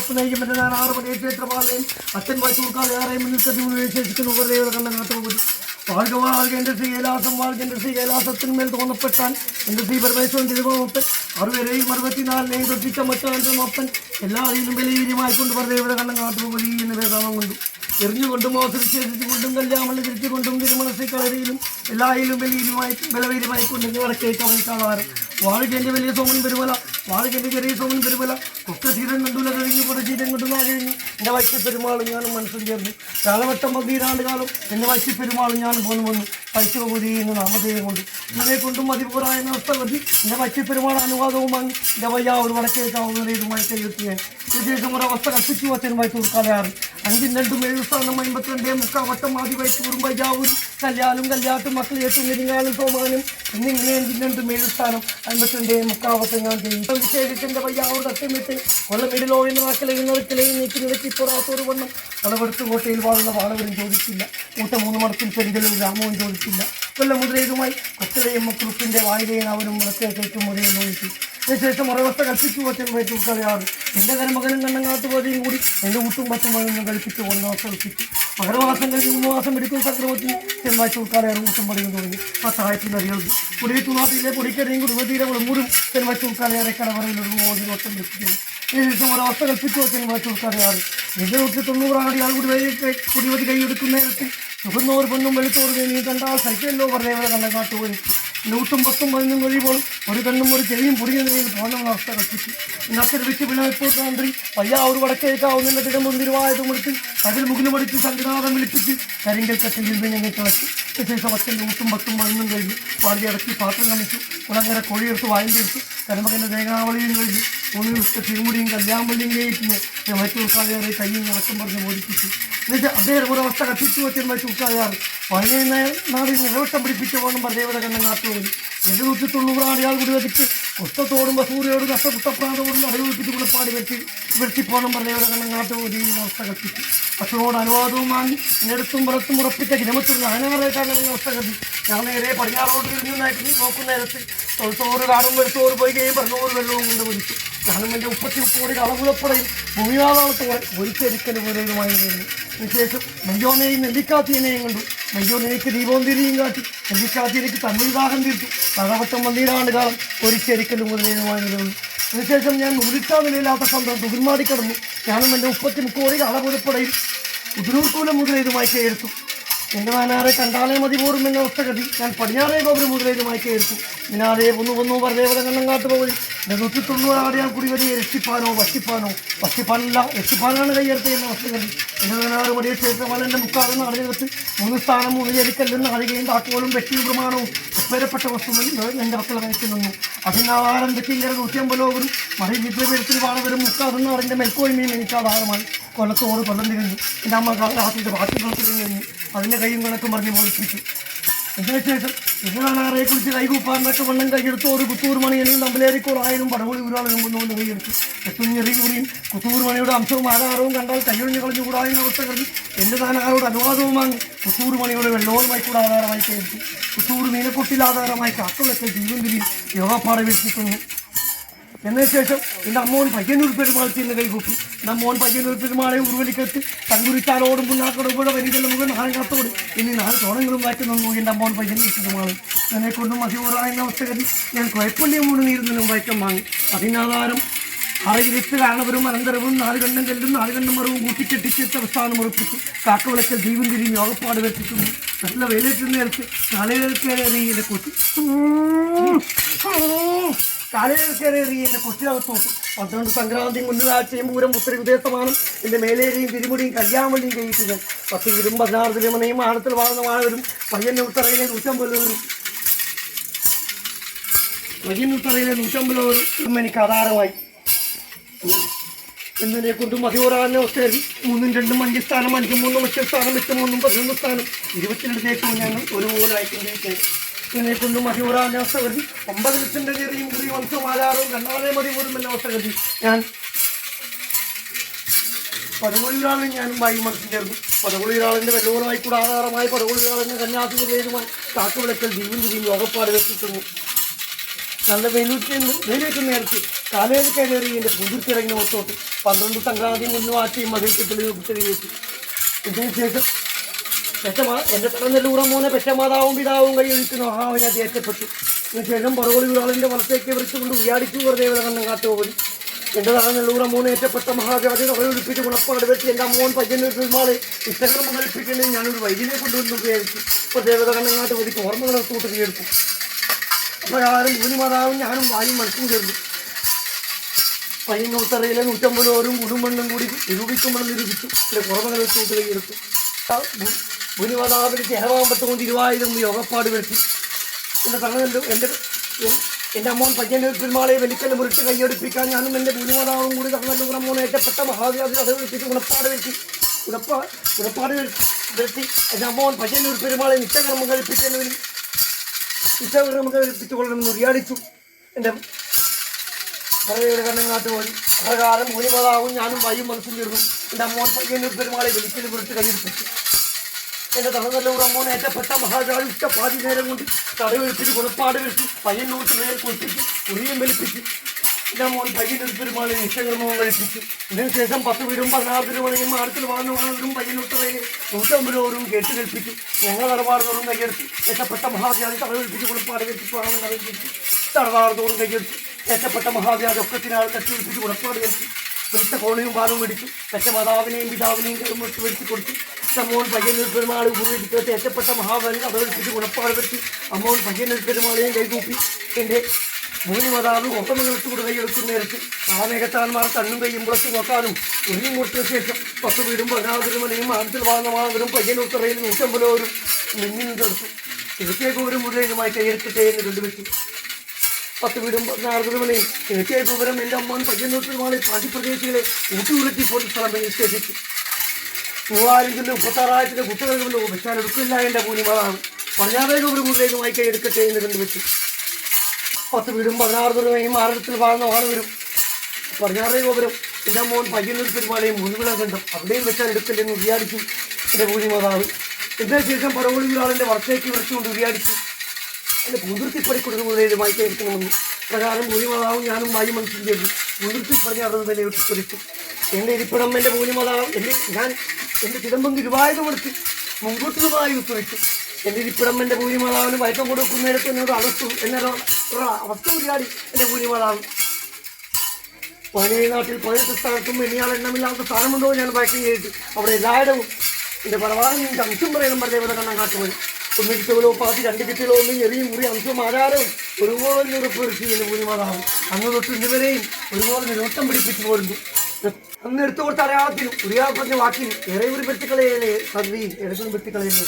ഒപ്പനയിക്കും മറ്റേ ഞാൻ 6 മണി ക്ഷേത്രപാലയും അച്ഛൻ വൈത്തൂർക്കാലേറെ മുന്നിൽ വിശേഷിക്കുന്നു ഉപദേവത കണ്ട നാട്ടുപോകും வாழ்க வாழ்க என்று ஸ்ரீ கைலாசம் வாழ்க என்று ஸ்ரீ கைலாசத்தின் மேல் தோணப்பட்டான் என்று ஸ்ரீ பரமேஸ்வரன் திருமப்பன் அறுவரையும் 64 തൊട്ടിച്ച മറ്റാണ്ടും ഒപ്പൻ എല്ലാവരെയും ബലിവീര്യമായിക്കൊണ്ട് പരദേവത കണ്ട നാട്ടുപോകും എന്ന് വേദാമം കൊണ്ടു എറിഞ്ഞുകൊണ്ടും അവസരിച്ചുകൊണ്ടും കല്യാമള്ളി തിരിച്ചുകൊണ്ടും തിരുമനസ്സിൽ കളരിയിലും എല്ലായിലും ബലവീര്യമായിക്കൊണ്ടെങ്കിൽ വടക്കേക്ക് അവൻ കാണാറ് വാഴുകേൻ്റെ വലിയ സോമൻ പെരുമല വാഴുകേൻ്റെ ചെറിയ സോമൻ പെരുമല കൊക്ക ചീരൻ കണ്ടുല കഴിഞ്ഞു പുറചീരൻ കൊണ്ടു നാ കഴിഞ്ഞു എൻ്റെ വൈശ്യ പെരുമാളും ഞാനും മനസ്സിൽ ചേർന്നു കാലവട്ടം 12 കാലം എൻ്റെ വൈശ്യ പെരുമാളും ഞാനും പോന്നു വന്നു പൈസകൂതി എന്ന നാമധേയം കൊണ്ട് ഇതിനെ കൊണ്ടും മതിപൂറായ അവസ്ഥ മതി എൻ്റെ വൈശ്യ പെരുമാൾ അനുവാദവും വാങ്ങി എൻ്റെ വയ്യ ഒരു വടക്കേക്കാവുന്ന ഇതുമായി കൈയെത്തിയാൻ ഇതിനുശേഷം ഒരവസ്ഥ കൽപ്പിച്ചു അച്ഛനുമായി തൂർക്കാലയാറ് 5 2 7 സ്ഥാനം 52 മുക്കാൽ വട്ടം ആദ്യ വൈത്തൂറും വയ്യാവും കല്യാലും കല്യാട്ടും മക്കളേറ്റും നെരിങ്ങാലും സോമാനും എന്നിങ്ങനെ 2 7 സ്ഥാനം 52 മുക്കാൽ വട്ടം ഞാൻ ചെയ്യും വിശേഷിച്ചെൻ്റെ വയ്യാവോട് അറ്റമിട്ട് കൊള്ളമിടലോ എന്ന് വാക്കലയുന്നവർക്കിലയും നീക്കി നിരക്കി പുറാത്തൊരു വണ്ണം കളവെടുത്ത് കോട്ടയിൽ വാഴുന്ന വാളവരും ചോദിച്ചില്ല കൂട്ട 3 മടത്തിൽ പെരിന്തലും രാമവും ചോദിച്ചില്ല കൊല്ലമുദ്രയുമായി കൊച്ചലയും മക്കളുപ്പിൻ്റെ വായിലേയും അവരും മുളത്തേക്കും മുതലേ നോക്കി അതിനുശേഷം ഒരവസ്ഥ കൽപ്പിച്ചു അച്ഛൻ വൈത്തൂർക്കാലയാറ് എൻ്റെ കരമകനും കണ്ണങ്ങാട്ട് പോലെയും കൂടി എൻ്റെ കൂട്ടും പത്തും മകനും കൽപ്പിച്ചു 1 മാസം കൽപ്പിച്ചു മകരമാസം കഴിഞ്ഞ് 3 മാസം എടുക്കും ചക്രവർത്തി അച്ഛൻ വൈത്തൂർക്കാലയാറ് കൂട്ടും പടിയും തുടങ്ങി ആ സഹായത്തിൽ അറിയുന്നത് കുടിയേറ്റുനാട്ടിലെ പൊടിക്കരയും കുടുംബതീരെ വിളമ്പൂരും അച്ഛൻ വൈത്തൂർക്കാലയാറെ കടവറയിൽ ഒരു മോചനം ഒറ്റം ലഭിക്കുന്നു ഇതിനുശേഷം ഒരവസ്ഥ കൽപ്പിച്ചു അച്ഛൻ വൈത്തൂർക്കാലയാറ് 290 ആടിയാൽ കുടിവതി കൈയെടുക്കുന്ന നേരത്തിൽ സുഖന്നോർ പെണ്ണും വെളുത്തോർ നീ കണ്ടാൽ സൈക്കിളിലോ പറഞ്ഞവരെ കണ്ണങ്ങാട്ട് പോയിരിക്കും നൂട്ടും 10 11 കഴിയുമ്പോൾ ഒരു കണ്ണും ഒരു ചെവിയും പുതിയ നിലയിൽ പോകണമെന്ന അവസ്ഥ കൽപ്പിച്ചു ഇന്നത്തെ വിളിച്ച് പിണപ്പോൾ തന്ത്രി പയ്യ ഒരു വടക്കേക്കാവുന്ന തിടമൊന്നിരുവായതും എടുത്ത് അതിൽ മുകിൽ പഠിച്ച് സംഘനാഥം വിളിപ്പിച്ച് കരിങ്കൽ കട്ടിൽ നിന്ന് ഞങ്ങൾ കളച്ചു ശേഷം അച്ഛൻ്റെ നൂട്ടും 10 11 കഴിഞ്ഞു പാടി അടക്കി പാത്രം കമിച്ചു കുളങ്ങര കോഴിയെടുത്ത് വായിലെടുത്ത് കരമകൻ്റെ തേങ്ങാവളിയും കഴിഞ്ഞു 3 ദിവസത്തെ തിരുമുടിയും കല്യാമ്പള്ളിയും കയറ്റിന് വൈത്തൂർക്കാലയാറെ കയ്യും നടക്കം പറഞ്ഞ് ബോധിപ്പിച്ചു എന്നിട്ട് അദ്ദേഹം ഒരവസ്ഥ കത്തിച്ചു വെച്ചാൽ വൈത്തൂർക്കാലയാറ് 17 നാളിൽ നിലവട്ടം പിടിപ്പിച്ചു പോകണം പരദേവത കണ്ട നാട്ടുപോയി 290 ആടിയാൾ കൂടി വധിച്ച് കുട്ടത്തോടും വസൂരിയോടും കഷ്ടകുട്ടപ്രാന്തോടും അടയൊഴിപ്പിച്ച് കുളപ്പാടി വെട്ടിപ്പോണം പരദേവത കണ്ട നാട്ടുപോയി അവസ്ഥ കത്തിച്ചു അച്ഛനോട് അനുവാദവും വാങ്ങി എന്നെടുത്തും പുറത്തും ഉറപ്പിച്ച ഗ്രാമത്തിൽ ഞാനേറേക്കാണ് അവസ്ഥ കത്തി ഞാൻ നേരെ പടിഞ്ഞാറോട്ട് തിരിഞ്ഞായിട്ട് നോക്കുന്ന നേരത്ത് തൊഴുത്തോറ് കാണും എടുത്തോറ് പോയിക്കുകയും പറഞ്ഞോറ് വെള്ളവും കൊണ്ട് വിളിച്ചു ഞാനും എൻ്റെ 30 കോടി കളവുളപ്പടയും ഭൂമിയാതാളത്തോടെ ഒരിക്കലും പോലെയുമായി നിന്നു അതിനുശേഷം മെയ്യോനെയും നെല്ലിക്കാത്തീനെയും കണ്ടു മെയ്യോനെനിക്ക് ദീപവും തിരിയും കാട്ടി നെല്ലിക്കാത്തീനേക്ക് തമിഴ്ദാഹം തീർത്തു പഴവട്ടം 12 കാലം ഒരിക്കലും മുതലേതുമായി നിന്നു അതിനുശേഷം ഞാൻ ഉരുട്ടാ നിലയില്ലാത്ത സ്വന്തം തുകിൽമാടി കിടന്നു ഞാനും എൻ്റെ 30 കോടി കളവുളപ്പടയും ഉദരൂർക്കൂലം മുതലേതുമായി കയറുത്തു എൻ്റെ നാനാറെ കണ്ടാലേ മതി പോറും എന്ന അവസ്ഥ കതി ഞാൻ പടിഞ്ഞാറേ ഗോപുരം മുതലേതുമായി കയറുത്തു ഇതിനാതെ ഒന്നു പരദേവത കണ്ണങ്ങാട്ട് പോയി 190 ആടിയാൽ കൂടി വലിയ രക്ഷിപ്പാനോ വട്ടിപ്പാനല്ല രക്ഷിപ്പാനാണ് കയ്യെടുത്ത് എന്ന അവസ്ഥ കതി എൻ്റെ 16 മടിയ ക്ഷേത്രപാലൻ്റെ മുക്കാതെന്ന് അറിഞ്ഞെടുത്ത് 3 സ്ഥാനം 3 ചരിക്കല്ലെന്ന് അറിയുകയും താക്കോലും വ്യക്തിയും പ്രമാണവും ഉപ്പേരപ്പെട്ട വസ്തുക്കൾ എൻ്റെ വസ്തുത കഴിച്ചു നിന്നു അതിനാധാരം വെച്ചിങ്ങനെ 150 ഓവരും മറി വിദ്യാഭ്യാസത്തിൽ വാളവരും മുക്കാതെന്ന് അറിഞ്ഞ മെൽക്കോയ്മയും എനിക്ക് ആധാരമായി കൊല്ലത്തോട് കൊല്ലം തിരിഞ്ഞു എൻ്റെ അമ്മ കാലത്തിന്റെ ബാക്കി കഴിഞ്ഞു അതിൻ്റെ കൈയും കണക്കും പറഞ്ഞ് മോദിപ്പിച്ചു ഇതിനുശേഷം ഇതിനാണാറെ കുറിച്ച് കൈകൂപ്പാറിനൊക്കെ വണ്ണം കൈയെടുത്ത് ഒരു കുത്തൂർ മണിയനെയും തമ്പലേരിക്കോറായാലും പടവളി ഊരാളും കൊണ്ടുവന്ന് കൈയെടുത്തു എത്തുഞ്ഞെറിയൂറിയും കുത്തൂർ മണിയുടെ അംശവും ആധാരവും കണ്ടാൽ കൈയൊഴിഞ്ഞ് കളഞ്ഞുകൂടായെന്ന അവസ്ഥ കഴിഞ്ഞ് എൻ്റെ താനാരോട് അനുവാദവും വാങ്ങി കുത്തൂർ മണിയുടെ വെള്ളവുമായി കൂടെ ആധാരമായി കയറ്റി കുത്തൂർ മീനക്കൊട്ടിൽ ആധാരമായി കാക്കവെക്കൽ ജീവൻ തിരിയും യോഗപ്പാറ വീഴ്ത്തിക്കുന്നു എന്നതിനുശേഷം എൻ്റെ അമ്മോൻ പയ്യന്നൂർ പെരുമാൾ ചെന്ന് കൈകൂപ്പി നമ്മോൻ പയ്യന്നൂർ പെരുമാളെ ഉരുവലിക്കെത്തി തങ്കുരിച്ചാലോടും പുണ്ണാക്കടോടെ വരികളുടെ മുഖം നാളത്തോട് ഇനി 4 തോണങ്ങളും മാറ്റി നിന്നു എൻ്റെ അമ്മോൻ പയ്യന്നൂർ പെരുമാൾ എന്നെക്കൊണ്ടും മതിപൂറായെന്ന അവസ്ഥകളിൽ ഞാൻ കുഴപ്പള്ളിയും മൂന്ന് നീരുന്നതിനും വയക്കം വാങ്ങി അതിനാധാരം അറയിലിട്ട് കാണവരും അനന്തരവും 4 കണ്ണും കല്ലും 4 കണ്ണും മറവും കൂട്ടിക്കെട്ടിച്ചിട്ട് അവസാനം ഉറപ്പിച്ചു കാക്കവിളക്കൽ ജീവൻ തിരിഞ്ഞ് യോഗപ്പാട് വെച്ചിട്ടുണ്ട് നല്ല വെയിലേറ്റ് നേരത്ത് കാലയിലേക്കേറിയ കൊച്ചു കാലയിലേക്കേറിയ എൻ്റെ കൊച്ചിനകത്തോട്ട് 12 സംക്രാന്തി മുന്നിലാഴ്ചയും പൂരം പുത്തരി ഉദയത്തമാനം എൻ്റെ മേലേരിയും തിരുമുടിയും കല്യാമള്ളിയും കഴിയിട്ടുകൾ 10 വീരും 16 തിരുമണയും ആഴത്തിൽ വാഴുന്ന വാഴവരും പയ്യന്നൂർത്തറയിലെ 150 വരും എനിക്ക് ആധാരമായി എന്നതിനെ കൊണ്ടും മതിയോറാകുന്ന അവസ്ഥയിൽ 3 2 5 സ്ഥാനം 5 3 5 സ്ഥാനം 8 3 11 സ്ഥാനം 22 ഞാൻ ഒരുപോലെ ആയിട്ടുണ്ട് ഇതിനെ കൊണ്ടും മതിയോറാകുന്ന അവസ്ഥ കരുതി 9 ലക്ഷത്തിൻ്റെ ചെറിയും കുറി വംശം ആധാരവും കണ്ണാതെ മതി പോലും എന്ന അവസ്ഥ കരുതി ഞാൻ പടകൊളിയൊരാളും ഞാനും വായി മനസ്സിൽ ചേർന്നു പടകൊളിയൊരാളിൻ്റെ വെള്ളോറായി കൂടെ ആധാരമായി പടകൊളിയൊരാളിൻ്റെ കന്യാസിലേതുമായി കാട്ടുവിളക്കൽ ജീവൻ തിരിയും യോഗപ്പാട് വെച്ചിട്ടുന്നു നല്ല വെയിലേറ്റ് നേരത്ത് കാലേജ് കയറി എൻ്റെ പുതുക്കിറങ്ങിയ ഒത്തോട്ട് 12 സംക്രാന്തി മുന്നുമാറ്റിയും മതിൽക്കത്തിൽ വെച്ചു. ഇതിന് ശേഷം എൻ്റെ തടന്നെല്ലൂറം മൂന്ന് പെറ്റമാതാവും പിതാവും കൈയൊഴിക്കുന്ന മഹാവിനാഥി ഏറ്റപ്പെട്ടു. ഇതിനുശേഷം പറവോളി ഒരാളിൻ്റെ വലത്തേക്ക് വിളിച്ചുകൊണ്ട് ഉയ്യാടിച്ചു ദേവത കണ്ണം കാട്ടുപോകും. എൻ്റെ തടന്നെല്ലൂറം മൂന്ന് ഏറ്റപ്പെട്ട മഹാവ്യാധി തടയൊഴിപ്പിച്ച് ഗുണപ്പാട് വെച്ച് എൻ്റെ അമ്മോൻ പയ്യന്നൂർ പെരുമാളെ ഇഷ്ടകർമ്മം കഴിപ്പിക്കുന്നത് ഞാനൊരു വൈദ്യനെ കൊണ്ടുവന്ന് ഉപയോഗിച്ചു. ഇപ്പോൾ ദേവത കണ്ണങ്ങാട്ട് പോയി ഓർമ്മകളെ കൂട്ട് കീഴ്ത്തു. അപ്രകാരം ഭൂനിമാതാവും ഞാനും വായും മനസ്സും ചേർന്നു. പയ്യന്നൂർത്തറയിലെ 150 കുടുംബങ്ങളും കൂടി നിരൂപിക്കുമ്പോൾ നിരൂപിച്ചു. എൻ്റെ ഓർമ്മകളെ കൂട്ട് കൈയെടുത്തു. ഭൂനിമാതാവിന് ചേഹമാമ്പത്തുകൊണ്ട് 20,000 യോഗപ്പാട് വരുത്തി. എൻ്റെ തടന്നല്ലോ എൻ്റെ അമ്മോൻ പയ്യന്നൂർ പെരുമാളെ വെലിക്കൽ മുറിച്ച് കൈയടിപ്പിക്കാൻ ഞാനും എൻ്റെ ഭൂനിമാതാവും കൂടി തടന്നല്ലൂർ അമ്മോൻ ഏറ്റപ്പെട്ട മഹാവ്യാധി അത് വിളിപ്പിച്ച് ഗുണപ്പാട് വരുത്തി. വരുത്തി എൻ്റെ അമ്മോൻ പയ്യന്നൂർ പെരുമാളെ നിത്യകർമ്മം കഴിപ്പിക്കുന്നതിന് നിത്യകർമ്മം കഴിപ്പിച്ചുകൊള്ളണമെന്ന് ഉരിയാടിച്ചു. എൻ്റെ പറയുടെ കണ്ണങ്ങാട്ട് പോയി. പ്രകാരം ഭൂനിമാതാവും ഞാനും വായും മനസ്സും ചേർന്നു. എൻ്റെ അമ്മോൻ പയ്യന്നൂർ പെരുമാളെ വെലിക്കൽ മുറിച്ച് കൈയടിപ്പിച്ചു. എൻ്റെ തടന്നല്ലൂർ അമ്മോൻ ഏറ്റപ്പെട്ട മഹാജാതി പാതി നേരം കൊണ്ട് തടയൊഴിപ്പിച്ച് ഗുണപ്പാട് വെച്ചു. പയ്യന്നൂർ നേരെ കുളിപ്പിച്ച് ഉറിയും വലിപ്പിച്ച് എൻ്റെ അമ്മോൻ പയ്യന്നൂർ പെരുമാളെ നിത്യകർമ്മവും കഴിപ്പിച്ചു. ഇതിനുശേഷം 10 വീടും 16 തിരുമണിയും ആഴത്തിൽ വാങ്ങുവാനും പയ്യന്നൂർ തറയിൽ 150 കേട്ട് കൽപ്പിച്ചു. ഞങ്ങൾ തടവാടുതോറും കൈയെടുത്ത് ഏറ്റപ്പെട്ട മഹാവ്യാധി തടയൊഴിപ്പിച്ച് ഗുണപ്പാട് വെച്ചിട്ട് വാങ്ങും കൈപ്പിച്ചു. തടവാടുതോറും കൈയെടുത്ത് ഏറ്റപ്പെട്ട മഹാവ്യാധി ഒക്കത്തിനാൾ തട്ടിയൊഴിപ്പിച്ച് ഗുണപ്പാട് കഴിച്ചു. വെളുത്ത കോണിയും പാലും മേടിച്ചു. പെറ്റ മാതാവിനെയും പിതാവിനെയും കരുമുട്ട് വരുത്തി കൊടുത്തു. അമ്മോൻ പയ്യന്നൂർ പെരുമാൾ പൂർവ്വത്തിലേക്ക് ഏറ്റപ്പെട്ട മഹാബലി അതോടിപ്പിച്ച് ഗുണപ്പാട് വരുത്തി. അമ്മോൻ പയ്യന്നൂർ പെരുമാളെയും കൈകൂപ്പി എൻ്റെ ഭൂനിമാതാവ് ഒപ്പമംഗലത്തോട് കൈയെടുത്തു നേരത്ത് ആമേഘത്താന്മാർ കണ്ണും കൈയും പുറത്ത് നോക്കാനും ഉരിയും കൊടുത്ത ശേഷം 10 വീടും 16 തിരുമണിയും ആഴത്തിൽ വാങ്ങുന്ന മാണവരും പയ്യന്നൂർ തറയിൽ 150 മിന്നിൽ എടുത്തു. കിഴക്കേക്ക് ഒരു മുഴുവനുമായി കൈയെടുക്കട്ടെ എന്ന് കണ്ടുവെച്ചു. 10 വീടും 16 തിരുമണിയും കിഴക്കേക്ക് വിവരം എൻ്റെ അമ്മോൻ പയ്യന്നൂർ പെരുമാളെ പാണ്ഡിപ്രദേശികളെ ഊട്ടുകുലത്തി പോലും സ്ഥലം നിശ്ചയിച്ചു. 3000 36,000 കുട്ടികളുടെ ഉപച്ചാരം എടുക്കില്ല. എൻ്റെ ഭൂനിമാതാണ് പടിഞ്ഞാറേക്ക് ഒരു മുഴുവനുമായി കൈയെടുക്കട്ടെ എന്ന് കണ്ടുവെച്ചു. 10 വീടും 16 തിരുമണിയും ആഴത്തിൽ വാങ്ങുന്ന മാണവരും പടിഞ്ഞാറേ ഗോപുരം എൻ്റെ അമ്മോൻ പയ്യന്നൂർ പെരുമാളെയും മുൻവിളം കണ്ടും അവിടെയും വെച്ചാൽ എടുക്കില്ലെന്ന് വിചാരിച്ചു. എൻ്റെ ഭൂനിമാതാവ് ഇതിന് ശേഷം പറവോളി ഒരാളിൻ്റെ വലത്തേക്ക് വിളിച്ചുകൊണ്ട് വിചാരിച്ചു. എൻ്റെ പൂന്തുരുത്തിപ്പടിക്കൊടുക്കുന്നതിനുമായി കൈയെടുക്കണമെന്ന് പ്രകാരം ഭൂനിമാതാവും ഞാനും വായു മനസ്സിൽ ചേർന്നു. പൂന്തുരുത്തിപ്പടി അറിവ് വില പൊരിച്ചു. എൻ്റെ ഇരിപ്പിടം എൻ്റെ ഭൂനിമാതാവ് ഞാൻ എൻ്റെ ചിദംബം ഗുരുവായൂരമെടുത്ത് മുൻകൂട്ടുമായി ഉത്തരവിച്ചു. എൻ്റെ ഇരിപ്പിടം എൻ്റെ ഭൂനിമാതാവിന് വയക്കം കൊടുക്കുന്നതിനൊക്കെ എന്നോട് എന്നൊരു അവസ്ഥ ഉരിയാടി. എൻ്റെ ഭൂനിമാതാവ് പണിയ നാട്ടിൽ 18 സ്ഥലത്തും ഇനിയാൾ എണ്ണമില്ലാത്ത സ്ഥാനമുണ്ടോ ഞാൻ വയക്കം ചെയ്തിട്ട് അവിടെ എല്ലായിടവും എൻ്റെ പലവാറും എനിക്ക് അംശം പറയണം ദേവത കണ്ണാൻ കാട്ടുപോയി. 1 കിലോ പാത്തി 2 കിലോ ഒന്നും എറിയും മുറി അംശവും ആചാരവും ഒരുപോലെ ഉറപ്പുവരുത്തി എൻ്റെ ഭൂനിമാതാവ്. അന്ന് തൊട്ട് ഇന്നുവരെയും ഒരുപോലെ നിരോട്ടം പിടിപ്പിച്ചു പോരുന്നു. അന്ന് എടുത്തു കൊടുത്ത അടയാളത്തിനും ഉരിയാൾ പറഞ്ഞ വാക്കിനും ഏറെ ഒരു വെട്ടിക്കളയല്ലേ സദ്യയും ഇടത്തും വെട്ടിക്കളയുന്നു.